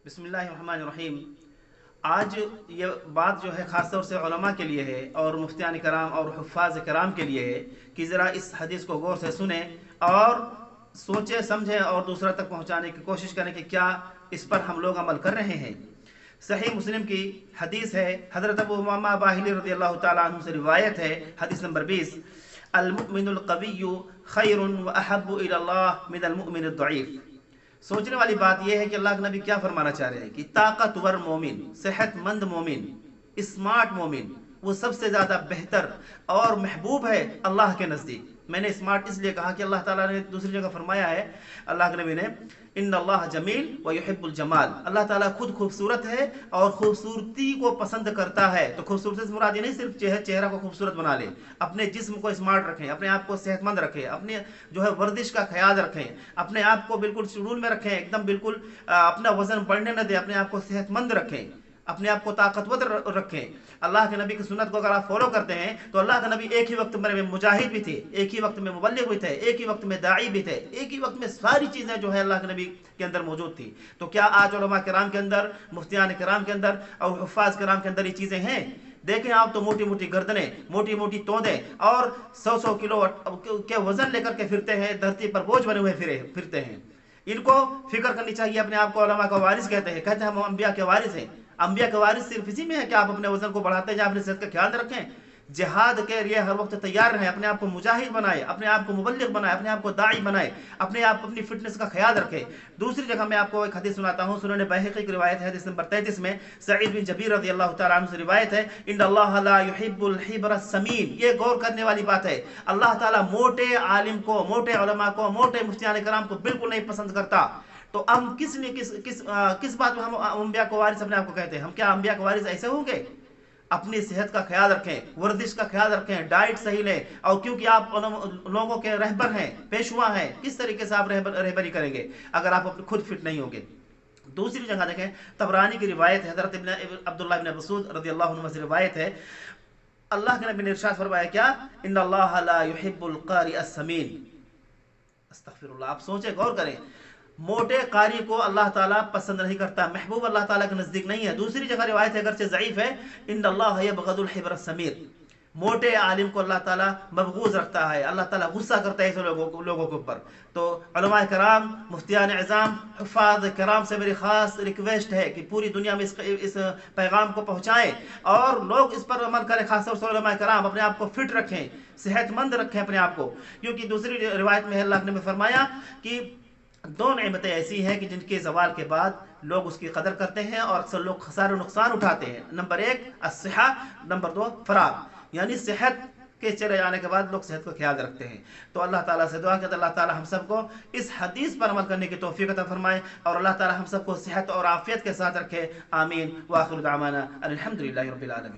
بسم اللہ الرحمن الرحیم۔ آج یہ بات جو ہے خاص طور سے علماء کے لیے ہے اور مفتیان کرام اور حفاظ کرام کے لیے ہے کہ ذرا اس حدیث کو غور سے سنیں اور سوچیں سمجھیں اور دوسرا تک پہنچانے کی کوشش کریں کہ کیا اس پر ہم لوگ عمل کر رہے ہیں۔ صحیح مسلم کی حدیث ہے، حضرت ابو امامہ باہلی رضی اللہ تعالیٰ عنہ سے روایت ہے، حدیث نمبر 20، المؤمن القوی خیر واحب الی اللہ من المؤمن الضعیف۔ سوچنے والی بات یہ ہے کہ اللہ کے نبی کیا فرمانا چاہ رہے ہیں کہ طاقتور مومن، صحت مند مومن، اسمارٹ مومن وہ سب سے زیادہ بہتر اور محبوب ہے اللہ کے نزدیک۔ میں نے اسمارٹ اس لیے کہا کہ اللہ تعالیٰ نے دوسری جگہ فرمایا ہے، اللہ کے نبی نے، ان اللہ جمیل و یحب الجمال، اللہ تعالیٰ خود خوبصورت ہے اور خوبصورتی کو پسند کرتا ہے۔ تو خوبصورتی سے مراد یہ نہیں صرف چہرہ کو خوبصورت بنا لے، اپنے جسم کو اسمارٹ رکھیں، اپنے آپ کو صحت مند رکھیں، اپنے جو ہے ورزش کا خیال رکھیں، اپنے آپ کو بالکل شیڈول میں رکھیں، ایک دم بالکل اپنا وزن بڑھنے نہ دیں، اپنے آپ کو صحت مند رکھیں، اپنے آپ کو طاقتور رکھیں۔ اللہ کے نبی کی سنت کو اگر آپ فالو کرتے ہیں تو اللہ کے نبی ایک ہی وقت میں مجاہد بھی تھے، ایک ہی وقت میں مبلغ بھی تھے، ایک ہی وقت میں داعی بھی تھے، ایک ہی وقت میں ساری چیزیں جو ہے اللہ کے نبی کے اندر موجود تھی۔ تو کیا آج علماء کرام کے اندر، مفتیان کرام کے اندر اور حفاظ کرام کے اندر یہ چیزیں ہیں؟ دیکھیں آپ تو موٹی موٹی گردنیں، موٹی موٹی توندیں اور 100 کلو کے وزن لے کر کے پھرتے ہیں، دھرتی پر بوجھ بنے ہوئے پھرتے ہیں۔ ان کو فکر کرنی چاہیے، اپنے آپ کو علماء کا وارث کہتے ہیں ہم انبیاء کے وارث ہیں۔ انبیاء کے وارث صرف اسی میں ہے کہ آپ اپنے وزن کو بڑھاتے جائیں، اپنی صحت کا خیال رکھیں، جہاد کے لیے ہر وقت تیار رہیں، اپنے آپ کو مجاہد بنائیں، اپنے آپ کو مبلغ بنائیں، اپنے آپ کو داعی بنائیں، اپنے آپ اپنی فٹنس کا خیال رکھیں۔ دوسری جگہ میں آپ کو ایک حدیث سناتا ہوں، سنن بیہقی کی روایت ہے، حدیث نمبر 33 میں سعید بن جبیر رضی اللہ تعالیٰ عنہ سے روایت ہے، ان اللہ لا يحب الحبر السمین۔ یہ غور کرنے والی بات ہے، اللہ تعالیٰ موٹے عالم کو، موٹے علماء کو، موٹے مفتیان کرام کو بالکل نہیں پسند کرتا۔ تو ہم کس بات میں ہم انبیاء کو وارث اپنے آپ کو کہتے ہیں؟ ہم کیا انبیاء کو وارث ایسے ہوں گے؟ اپنی صحت کا خیال رکھیں، ورزش کا خیال رکھیں، ڈائٹ صحیح لیں، اور کیونکہ آپ لوگوں کے رہبر ہیں، پیشوا ہیں، کس طریقے سے آپ رہبری کریں گے اگر آپ خود فٹ نہیں ہوگے؟ دوسری جگہ دیکھیں، طبرانی کی روایت ہے، حضرت عبداللہ بن مسعود رضی اللہ عنہ سے روایت ہے، اللہ کے نبی نے ارشاد فرمایا کیا؟ ان اللہ لا يحب القارئ السمین۔ استغفر اللہ، آپ سوچیں، غور کریں، موٹے قاری کو اللہ تعالیٰ پسند نہیں کرتا، محبوب اللہ تعالیٰ کے نزدیک نہیں ہے۔ دوسری جگہ روایت ہے، اگرچہ ضعیف ہے، ان اللہ یبغض الحبر السمیر، موٹے عالم کو اللہ تعالیٰ مبغوض رکھتا ہے، اللہ تعالیٰ غصہ کرتا ہے ایسے لوگوں کے اوپر۔ تو علماء کرام، مفتیان اعظام، حفاظ کرام سے میری خاص ریکویسٹ ہے کہ پوری دنیا میں اس پیغام کو پہنچائیں اور لوگ اس پر عمل کریں، خاص طور سے علماء کرام اپنے آپ کو فٹ رکھیں، صحت مند رکھیں اپنے آپ کو، کیونکہ دوسری روایت میں اللہ نے فرمایا کہ دو نعمتیں ایسی ہیں کہ جن کے زوال کے بعد لوگ اس کی قدر کرتے ہیں اور اکثر لوگ خسارہ و نقصان اٹھاتے ہیں۔ نمبر 1 الصحہ، نمبر 2 فراغ، یعنی صحت کے چلے جانے کے بعد لوگ صحت کا خیال رکھتے ہیں۔ تو اللہ تعالیٰ سے دعا کہ اللہ تعالیٰ ہم سب کو اس حدیث پر عمل کرنے کی توفیق عطا فرمائے اور اللہ تعالیٰ ہم سب کو صحت اور عافیت کے ساتھ رکھے، آمین۔ وآخر دعوانا الحمدللہ رب العالمین۔